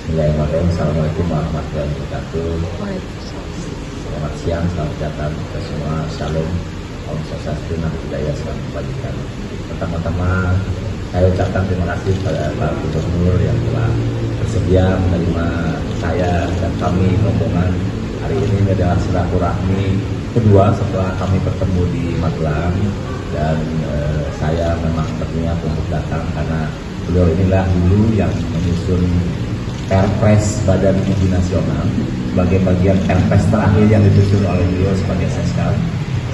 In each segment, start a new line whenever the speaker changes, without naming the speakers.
Bismillahirrahmanirrahim. Assalamualaikum warahmatullahi wabarakatuh. Selamat siang, selamat datang kita semua. Shalom, Om Swastiastu, Namo Buddhaya, selamat kebajikan. Pertama-tama saya ucapkan terima kasih kepada Pak Gubernur yang telah bersedia menerima saya dan kami rombongan hari ini. Ini adalah silaturahmi kedua setelah kami bertemu di Magelang, dan saya memang berniat untuk datang karena beliau inilah dulu yang menyusun Perpres Badan Gizi Nasional sebagai bagian Perpres terakhir yang disusun oleh beliau sebagai Seskap,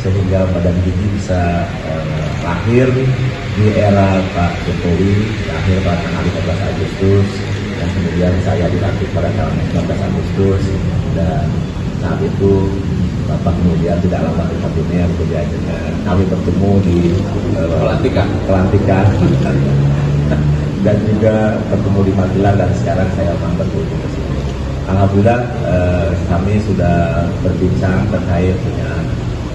sehingga Badan Gizi bisa lahir di era Pak Jokowi, lahir pada tanggal 15 Agustus, dan kemudian saya dilantik pada tanggal 19 Agustus, dan saat itu Bapak kemudian tidak lama di kabinet, kemudian kami bertemu di pelantikan dan juga bertemu di Magelang, dan sekarang saya akan bertemu ke sini. Alhamdulillah kami sudah berbincang terkait dengan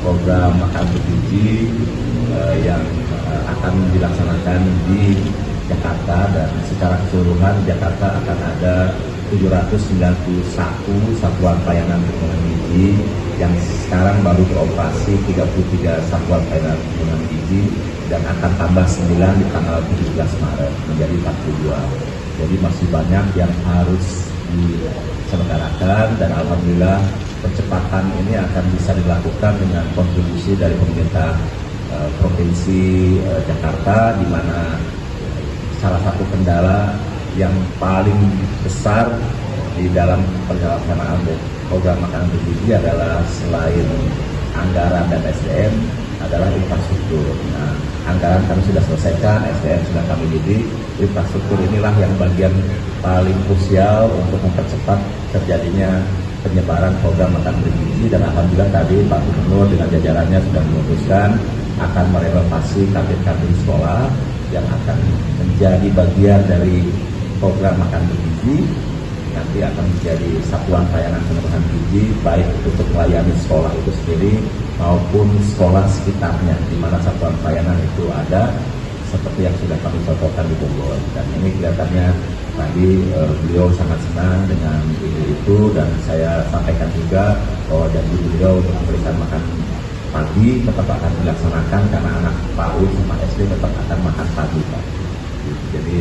program makan bergizi yang akan dilaksanakan di Jakarta, dan secara keseluruhan Jakarta akan ada 791 satuan pelayanan dukungan gizi, yang sekarang baru beroperasi 33 satuan pelayanan dukungan gizi, dan akan tambah 9 di tanggal 17 Maret menjadi 42. Jadi masih banyak yang harus diselenggarakan, dan alhamdulillah percepatan ini akan bisa dilakukan dengan kontribusi dari pemerintah Provinsi Jakarta, di mana salah satu kendala yang paling besar di dalam pelaksanaan program makanan bergizi adalah selain anggaran dan SDM adalah infrastruktur. Nah, anggaran kami sudah selesaikan, SDM sudah kami didik, infrastruktur inilah yang bagian paling krusial untuk mempercepat terjadinya penyebaran program makan bergizi, dan alhamdulillah tadi Pak Gubernur dengan jajarannya sudah memutuskan akan merenovasi kantin-kantin sekolah yang akan menjadi bagian dari program makan bergizi. Nanti akan menjadi satuan pelayanan pemenuhan gizi, baik untuk melayani sekolah itu sendiri maupun sekolah sekitarnya, di mana satuan pelayanan itu ada, seperti yang sudah kami contohkan di Bogor. Dan ini kelihatannya tadi beliau sangat senang dengan itu, dan saya sampaikan juga bahwa janji beliau untuk memberikan makan pagi tetap akan dilaksanakan, karena anak PAUD sama SD tetap akan makan pagi, Pak. Jadi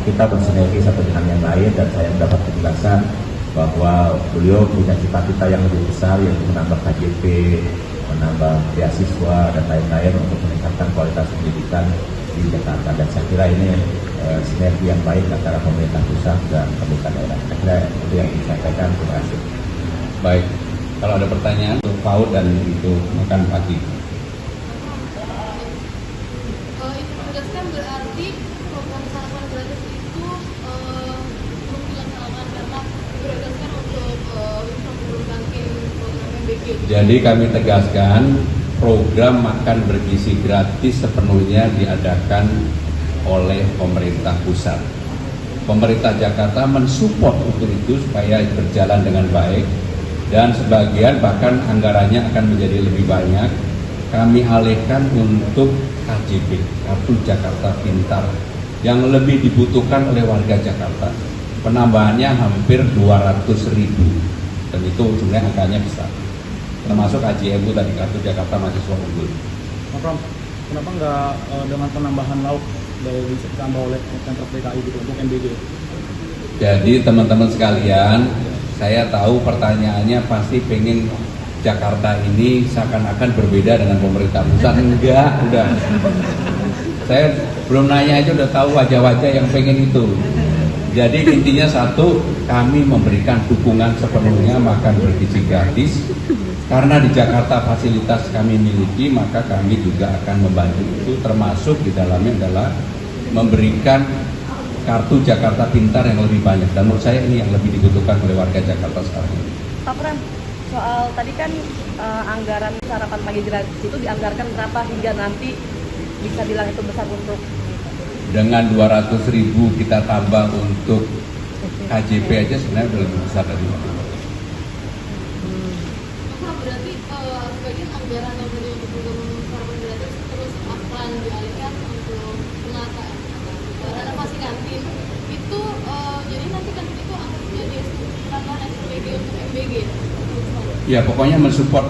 kita bersinergi satu dengan yang lain, dan saya mendapat penjelasan bahwa beliau punya cita-cita yang lebih besar, yaitu menambah KJP, menambah beasiswa dan lain-lain untuk meningkatkan kualitas pendidikan di Jakarta. Dan saya kira ini sinergi yang baik antara pemerintah pusat dan pemerintah daerah. Saya kira itu yang disampaikan. Terima kasih.
Baik, kalau ada pertanyaan untuk PAUD dan untuk makan pagi.
Itu menegaskan berarti program sarapan gratis itu belum dilaksanakan karena diprioritaskan untuk infrastruktur kantin program MBG.
Jadi kami tegaskan program makan bergizi gratis sepenuhnya diadakan oleh pemerintah pusat. Pemerintah Jakarta mensupport untuk itu supaya berjalan dengan baik, dan sebagian bahkan anggarannya akan menjadi lebih banyak. Kami alihkan untuk KJP, Kartu Jakarta Pintar, yang lebih dibutuhkan oleh warga Jakarta. Penambahannya hampir 200.000, dan itu sebenarnya angkanya besar. Termasuk KJMU tadi, Kartu Jakarta Mahasiswa Unggul.
Mas Pram, kenapa nggak dengan penambahan lauk dari ditambah oleh Pemprov DKI gitu untuk MBG?
Jadi teman-teman sekalian, saya tahu pertanyaannya pasti pengen Jakarta ini seakan-akan berbeda dengan pemerintah pusat. Enggak, udah. Saya belum nanya aja udah tahu wajah-wajah yang pengen itu. Jadi intinya satu, kami memberikan dukungan sepenuhnya makan bergizi gratis. Karena di Jakarta fasilitas kami miliki, maka kami juga akan membantu itu, termasuk di dalamnya adalah memberikan Kartu Jakarta Pintar yang lebih banyak. Dan menurut saya ini yang lebih dibutuhkan oleh warga Jakarta sekarang ini.
Pak Pram, soal tadi kan anggaran sarapan pagi gratis itu dianggarkan berapa hingga nanti bisa bilang itu besar untuk
dengan 200.000 kita tambah untuk KJP aja sebenarnya udah lebih besar dari itu.
Berarti sebagian anggaran yang tadi untuk program sarapan gratis terus akan dialihkan untuk penata renovasi kantin itu
Ya pokoknya mensupport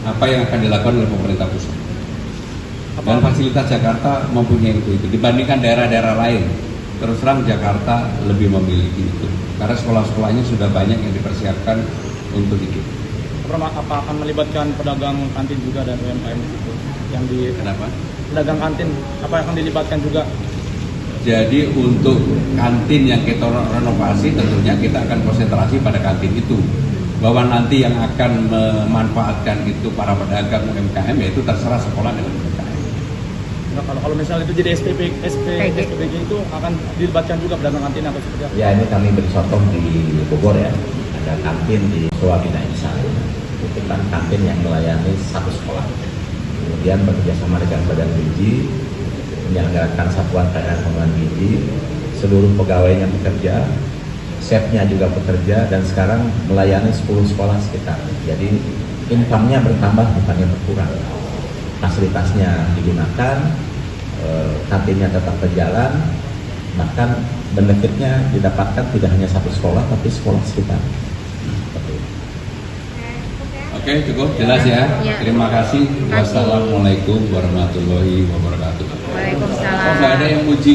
apa yang akan dilakukan oleh pemerintah pusat. Dan fasilitas Jakarta mempunyai itu dibandingkan daerah-daerah lain. Terus terang Jakarta lebih memiliki itu karena sekolah-sekolahnya sudah banyak yang dipersiapkan untuk itu.
Apa akan melibatkan pedagang kantin juga dan UMKM itu yang di
Kenapa?
pedagang kantin apa akan dilibatkan juga?
Jadi untuk kantin yang kita renovasi tentunya kita akan konsentrasi pada kantin itu. Bahwa nanti yang akan memanfaatkan itu para pedagang UMKM yaitu terserah sekolah dengan UMKM.
Nah, kalau misalnya itu jadi SPBG itu akan dilibatkan juga pedagang kantin atau seperti apa?
Ya, ini kami beri contoh di Bogor ya. Ada kantin di Suwabina Insal. Itu kan kantin yang melayani satu sekolah. Kemudian bekerjasama dengan Badan Gizi menyelenggarakan satuan pelayanan pengembangan gizi, seluruh pegawainya bekerja, chefnya juga bekerja, dan sekarang melayani 10 sekolah sekitar. Jadi income-nya bertambah bukannya berkurang. Fasilitasnya digunakan, kantinnya tetap berjalan, bahkan benefitnya didapatkan tidak hanya satu sekolah tapi sekolah sekitar.
Oke, cukup jelas ya. Terima kasih. Wassalamualaikum warahmatullahi wabarakatuh.
Waalaikumsalam.
Oh, nggak ada yang muji